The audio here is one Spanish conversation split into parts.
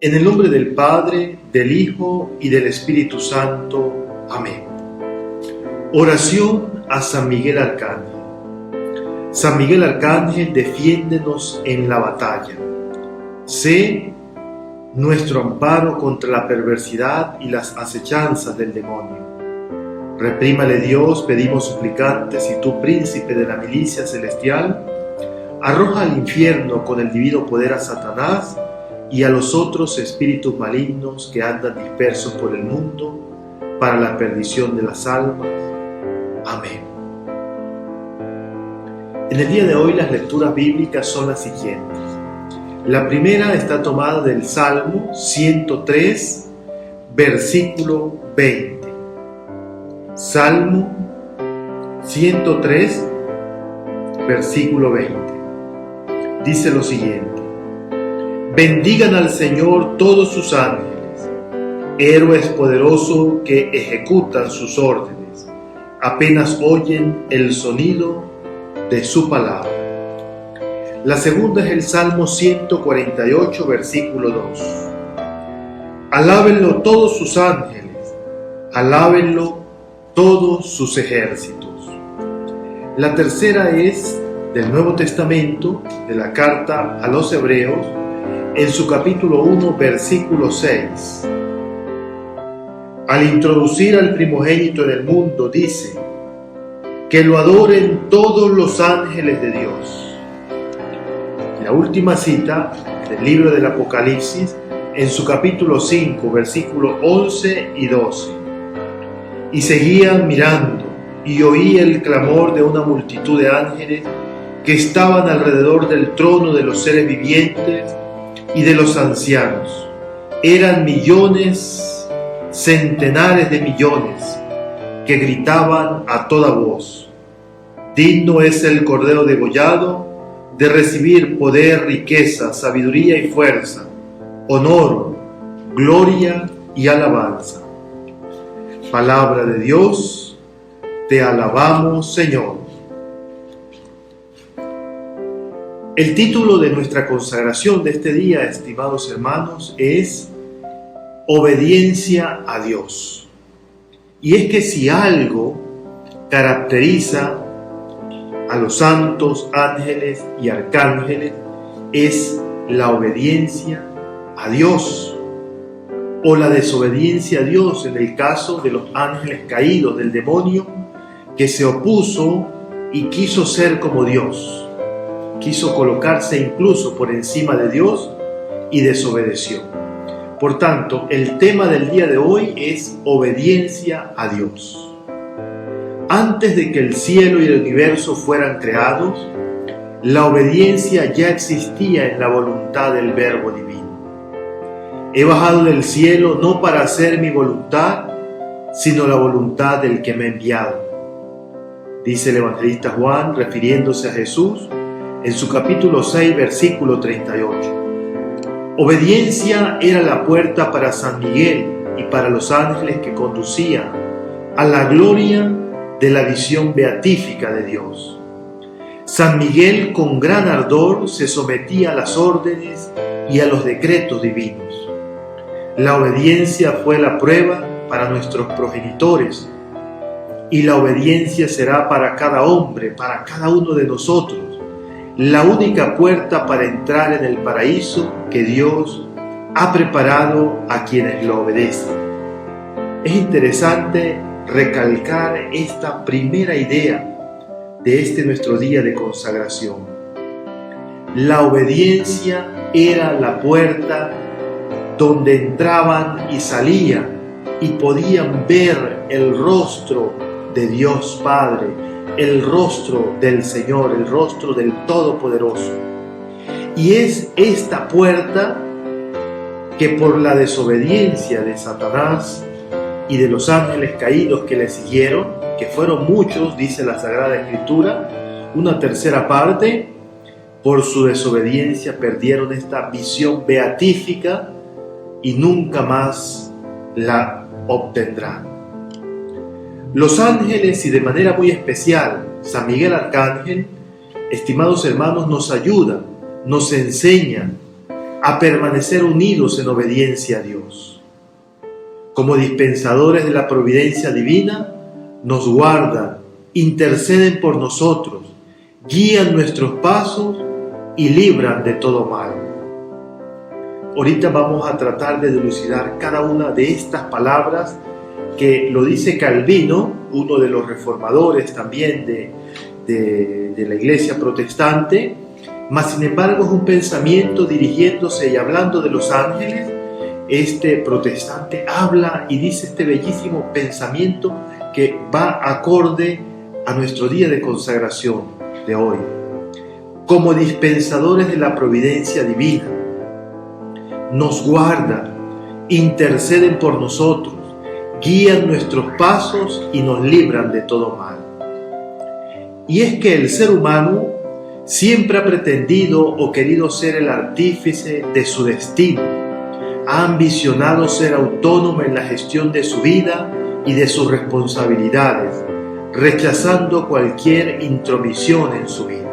En el nombre del Padre, del Hijo y del Espíritu Santo. Amén. Oración a San Miguel Arcángel. San Miguel Arcángel, defiéndenos en la batalla. Sé nuestro amparo contra la perversidad y las acechanzas del demonio. Reprímale Dios, pedimos suplicantes, y tú, príncipe de la milicia celestial, arroja al infierno con el divino poder a Satanás y a los otros espíritus malignos que andan dispersos por el mundo para la perdición de las almas. Amén. En el día de hoy las lecturas bíblicas son las siguientes. La primera está tomada del Salmo 103, versículo 20. Salmo 103, versículo 20. Dice lo siguiente: bendigan al Señor todos sus ángeles, héroes poderosos que ejecutan sus órdenes, apenas oyen el sonido de su palabra. La segunda es el Salmo 148, versículo 2. Alábenlo todos sus ángeles, alábenlo todos sus ejércitos. La tercera es del Nuevo Testamento, de la carta a los Hebreos, en su capítulo 1, versículo 6. Al introducir al primogénito en el mundo, dice: que lo adoren todos los ángeles de Dios. La última cita del libro del Apocalipsis, en su capítulo 5, versículos 11 y 12. Y seguían mirando, y oí el clamor de una multitud de ángeles que estaban alrededor del trono de los seres vivientes y de los ancianos. Eran millones, centenares de millones, que gritaban a toda voz: digno es el Cordero degollado de recibir poder, riqueza, sabiduría y fuerza, honor, gloria y alabanza. Palabra de Dios, te alabamos, Señor. El título de nuestra consagración de este día, estimados hermanos, es Obediencia a Dios. Y es que si algo caracteriza a los santos, ángeles y arcángeles, es la obediencia a Dios, o la desobediencia a Dios en el caso de los ángeles caídos del demonio, que se opuso y quiso ser como Dios, quiso colocarse incluso por encima de Dios y desobedeció. Por tanto, el tema del día de hoy es obediencia a Dios. Antes de que el cielo y el universo fueran creados, la obediencia ya existía en la voluntad del Verbo divino. He bajado del cielo no para hacer mi voluntad, sino la voluntad del que me ha enviado, dice el evangelista Juan, refiriéndose a Jesús en su capítulo 6, versículo 38. Obediencia era la puerta para San Miguel y para los ángeles que conducían a la gloria de la visión beatífica de Dios. San Miguel con gran ardor se sometía a las órdenes y a los decretos divinos. La obediencia fue la prueba para nuestros progenitores, y la obediencia será para cada hombre, para cada uno de nosotros, la única puerta para entrar en el paraíso que Dios ha preparado a quienes lo obedecen. Es interesante recalcar esta primera idea de este nuestro día de consagración. La obediencia era la puerta donde entraban y salían y podían ver el rostro de Dios Padre, el rostro del Señor, el rostro del Todopoderoso. Y es esta puerta que por la desobediencia de Satanás y de los ángeles caídos que le siguieron, que fueron muchos, dice la Sagrada Escritura, una tercera parte, por su desobediencia perdieron esta visión beatífica y nunca más la obtendrán. Los ángeles, y de manera muy especial San Miguel Arcángel, estimados hermanos, nos ayudan, nos enseñan a permanecer unidos en obediencia a Dios. Como dispensadores de la providencia divina, nos guardan, interceden por nosotros, guían nuestros pasos y libran de todo mal. Ahorita vamos a tratar de dilucidar cada una de estas palabras que lo dice Calvino, uno de los reformadores también de la iglesia protestante, mas sin embargo es un pensamiento dirigiéndose y hablando de los ángeles. Este protestante habla y dice este bellísimo pensamiento que va acorde a nuestro día de consagración de hoy. Como dispensadores de la providencia divina, nos guardan, interceden por nosotros, guían nuestros pasos y nos libran de todo mal. Y es que el ser humano siempre ha pretendido o querido ser el artífice de su destino. Ha ambicionado ser autónomo en la gestión de su vida y de sus responsabilidades, rechazando cualquier intromisión en su vida.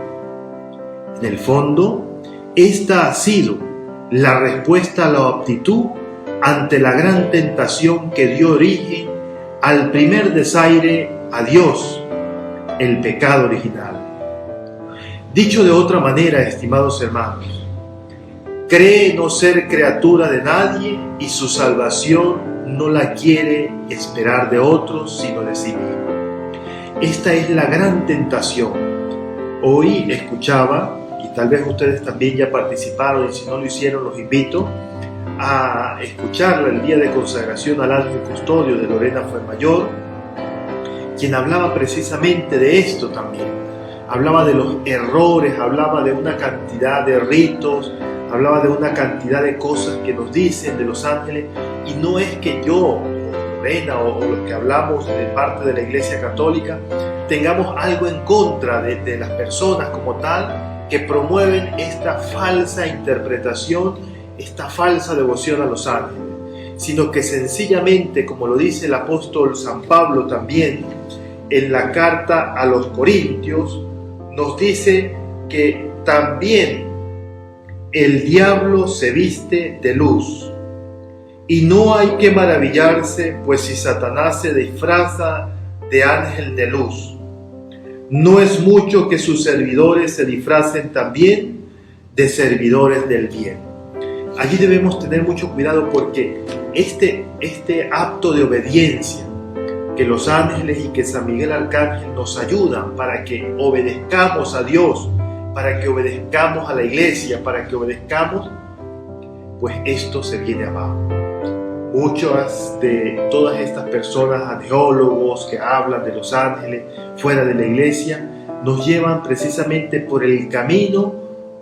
En el fondo, esta ha sido la respuesta a la aptitud ante la gran tentación que dio origen al primer desaire a Dios, el pecado original. Dicho de otra manera, estimados hermanos, cree no ser criatura de nadie y su salvación no la quiere esperar de otros sino de sí mismo. Esta es la gran tentación. Hoy escuchaba, y tal vez ustedes también ya participaron, y si no lo hicieron los invito a escucharla el día de consagración al ángel custodio de Lorena Fuenmayor, quien hablaba precisamente de esto también. Hablaba de los errores, hablaba de una cantidad de ritos, hablaba de una cantidad de cosas que nos dicen de los ángeles, y no es que yo, Lorena, o los que hablamos de parte de la Iglesia Católica, tengamos algo en contra de las personas como tal que promueven esta falsa interpretación, esta falsa devoción a los ángeles, sino que sencillamente, como lo dice el apóstol San Pablo también en la carta a los Corintios, nos dice que también el diablo se viste de luz. Y no hay que maravillarse, pues si Satanás se disfraza de ángel de luz, no es mucho que sus servidores se disfracen también de servidores del bien. Allí debemos tener mucho cuidado porque este acto de obediencia que los ángeles y que San Miguel Arcángel nos ayudan para que obedezcamos a Dios, para que obedezcamos a la iglesia, para que obedezcamos, pues esto se viene abajo. Muchas de todas estas personas, ateólogos que hablan de los ángeles fuera de la iglesia, nos llevan precisamente por el camino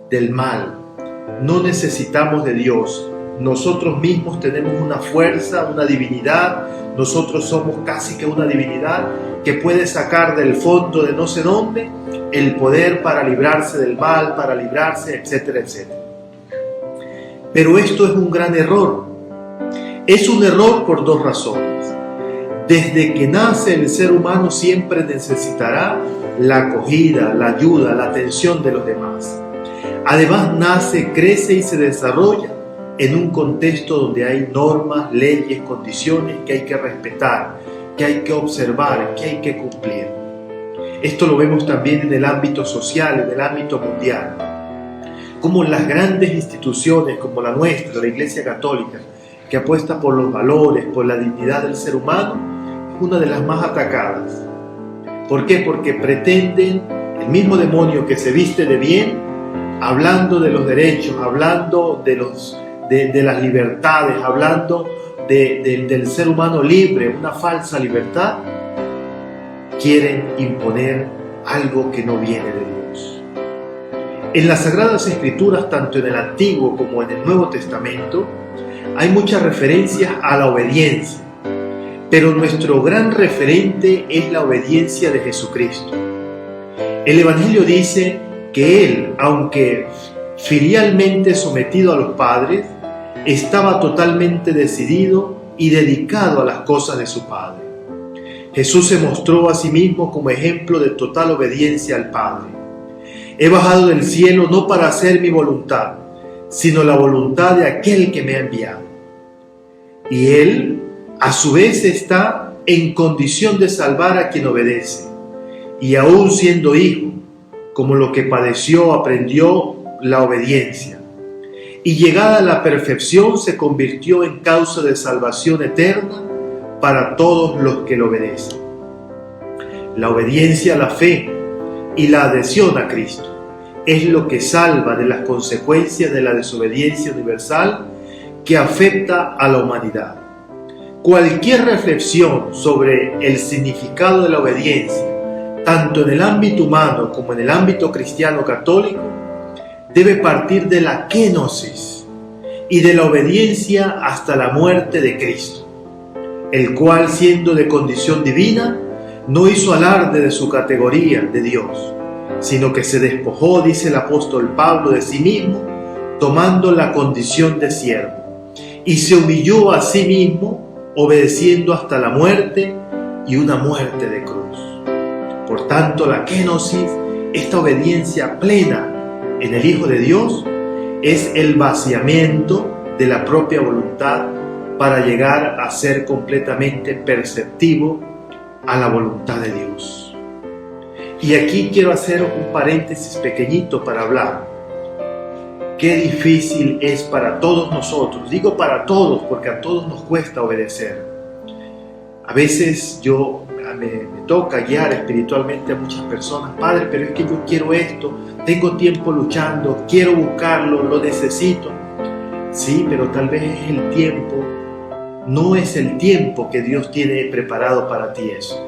del mal. No necesitamos de Dios. Nosotros mismos tenemos una fuerza, una divinidad. Nosotros somos casi que una divinidad que puede sacar del fondo de no sé dónde el poder para librarse del mal, para librarse, etcétera, etcétera. Pero esto es un gran error. Es un error por dos razones. Desde que nace el ser humano siempre necesitará la acogida, la ayuda, la atención de los demás. Además nace, crece y se desarrolla en un contexto donde hay normas, leyes, condiciones que hay que respetar, que hay que observar, que hay que cumplir. Esto lo vemos también en el ámbito social, en el ámbito mundial. Como las grandes instituciones como la nuestra, la Iglesia Católica, que apuesta por los valores, por la dignidad del ser humano, es una de las más atacadas. ¿Por qué? Porque pretenden, el mismo demonio que se viste de bien, hablando de los derechos, hablando de las libertades, hablando del ser humano libre, una falsa libertad, quieren imponer algo que no viene de Dios. En las Sagradas Escrituras, tanto en el Antiguo como en el Nuevo Testamento, hay muchas referencias a la obediencia, pero nuestro gran referente es la obediencia de Jesucristo. El Evangelio dice que Él, aunque filialmente sometido a los padres, estaba totalmente decidido y dedicado a las cosas de su Padre. Jesús se mostró a sí mismo como ejemplo de total obediencia al Padre. He bajado del cielo no para hacer mi voluntad, sino la voluntad de aquel que me ha enviado. Y Él, a su vez, está en condición de salvar a quien obedece, y aún siendo hijo, como lo que padeció, aprendió la obediencia, y llegada a la perfección se convirtió en causa de salvación eterna para todos los que lo obedecen. La obediencia a la fe y la adhesión a Cristo es lo que salva de las consecuencias de la desobediencia universal que afecta a la humanidad. Cualquier reflexión sobre el significado de la obediencia, tanto en el ámbito humano como en el ámbito cristiano católico, debe partir de la kenosis y de la obediencia hasta la muerte de Cristo, el cual, siendo de condición divina, no hizo alarde de su categoría de Dios, sino que se despojó, dice el apóstol Pablo, de sí mismo, tomando la condición de siervo, y se humilló a sí mismo, obedeciendo hasta la muerte, y una muerte de cruz. Por tanto, la kenosis, esta obediencia plena en el Hijo de Dios, es el vaciamiento de la propia voluntad para llegar a ser completamente perceptivo a la voluntad de Dios. Y aquí quiero hacer un paréntesis pequeñito para hablar. Qué difícil es para todos nosotros, digo para todos porque a todos nos cuesta obedecer. A veces me toca guiar espiritualmente a muchas personas. Padre, pero es que yo quiero esto, tengo tiempo luchando, quiero buscarlo, lo necesito. Sí, pero tal vez es el tiempo, no es el tiempo que Dios tiene preparado para ti eso.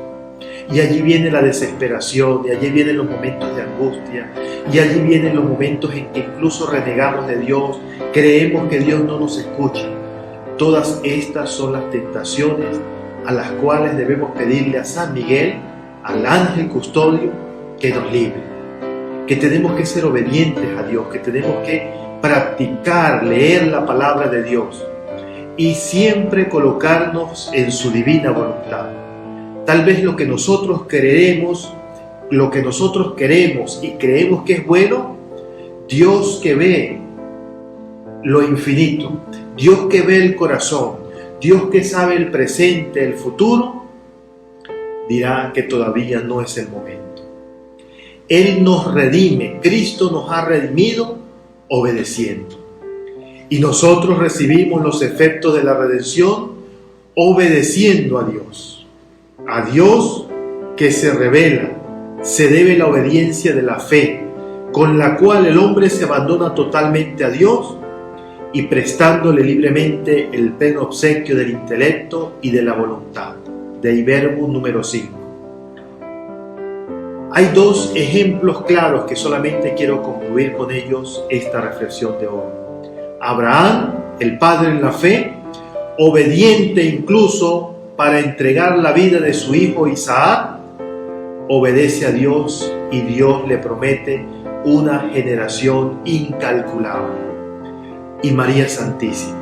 Y allí viene la desesperación, y allí vienen los momentos de angustia, y allí vienen los momentos en que incluso renegamos de Dios, creemos que Dios no nos escucha. Todas estas son las tentaciones a las cuales debemos pedirle a San Miguel, al ángel custodio, que nos libre. Que tenemos que ser obedientes a Dios, que tenemos que practicar, leer la palabra de Dios y siempre colocarnos en su divina voluntad. Tal vez lo que nosotros queremos y creemos que es bueno, Dios que ve lo infinito, Dios que ve el corazón, Dios que sabe el presente, el futuro, dirá que todavía no es el momento. Él nos redime, Cristo nos ha redimido obedeciendo. Y nosotros recibimos los efectos de la redención obedeciendo a Dios. A Dios que se revela, se debe la obediencia de la fe, con la cual el hombre se abandona totalmente a Dios y prestándole libremente el pleno obsequio del intelecto y de la voluntad. Dei Verbum número 5. Hay dos ejemplos claros que solamente quiero concluir con ellos esta reflexión de hoy. Abraham, el padre en la fe, obediente incluso para entregar la vida de su hijo Isaac, obedece a Dios y Dios le promete una generación incalculable. Y María Santísima,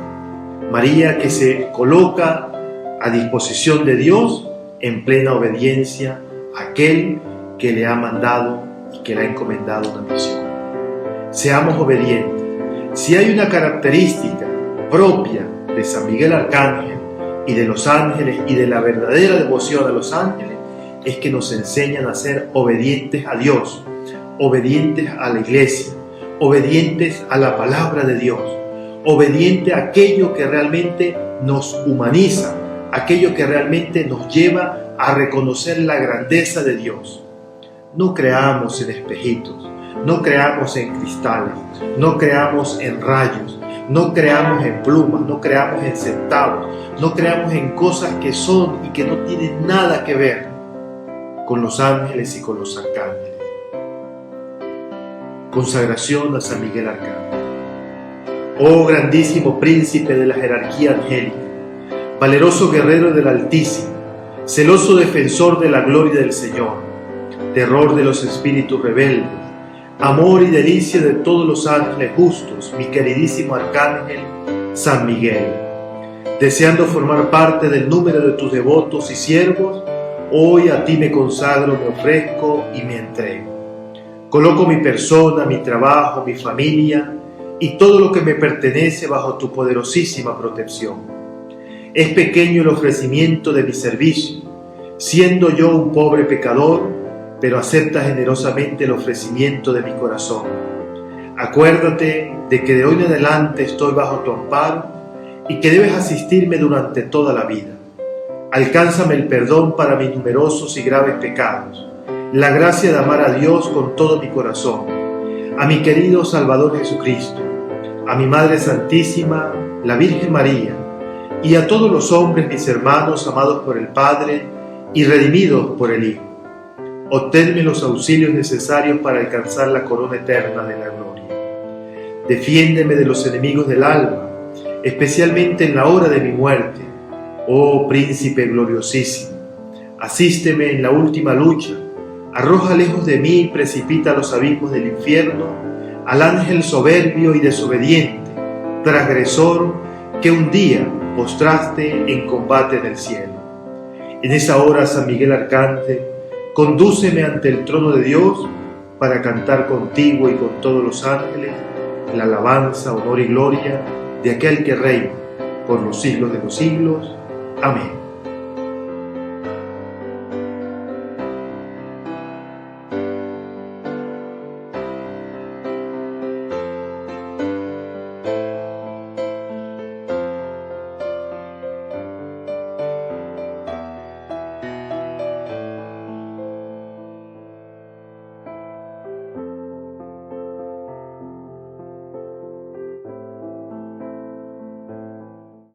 María que se coloca a disposición de Dios en plena obediencia a aquel que le ha mandado y que le ha encomendado una misión. Seamos obedientes. Si hay una característica propia de San Miguel Arcángel y de los ángeles y de la verdadera devoción a los ángeles, es que nos enseñan a ser obedientes a Dios, obedientes a la iglesia, obedientes a la palabra de Dios, obediente a aquello que realmente nos humaniza, aquello que realmente nos lleva a reconocer la grandeza de Dios. No creamos en espejitos, no creamos en cristales, no creamos en rayos, no creamos en plumas, no creamos en centavos, no creamos en cosas que son y que no tienen nada que ver con los ángeles y con los arcángeles. Consagración a San Miguel Arcángel. Oh grandísimo príncipe de la jerarquía angélica, valeroso guerrero del Altísimo, celoso defensor de la gloria del Señor, terror de los espíritus rebeldes, amor y delicia de todos los ángeles justos, mi queridísimo Arcángel San Miguel, deseando formar parte del número de tus devotos y siervos, hoy a ti me consagro, me ofrezco y me entrego. Coloco mi persona, mi trabajo, mi familia y todo lo que me pertenece bajo tu poderosísima protección. Es pequeño el ofrecimiento de mi servicio, siendo yo un pobre pecador, pero acepta generosamente el ofrecimiento de mi corazón. Acuérdate de que de hoy en adelante estoy bajo tu amparo y que debes asistirme durante toda la vida. Alcánzame el perdón para mis numerosos y graves pecados, la gracia de amar a Dios con todo mi corazón, a mi querido Salvador Jesucristo, a mi Madre Santísima, la Virgen María, y a todos los hombres, mis hermanos, amados por el Padre y redimidos por el Hijo. Obténme los auxilios necesarios para alcanzar la corona eterna de la gloria. Defiéndeme de los enemigos del alma, especialmente en la hora de mi muerte, oh Príncipe gloriosísimo. Asísteme en la última lucha, arroja lejos de mí y precipita a los abismos del infierno al ángel soberbio y desobediente, transgresor que un día postraste en combate en el cielo. En esa hora, San Miguel Arcángel, condúceme ante el trono de Dios para cantar contigo y con todos los ángeles la alabanza, honor y gloria de aquel que reina por los siglos de los siglos. Amén.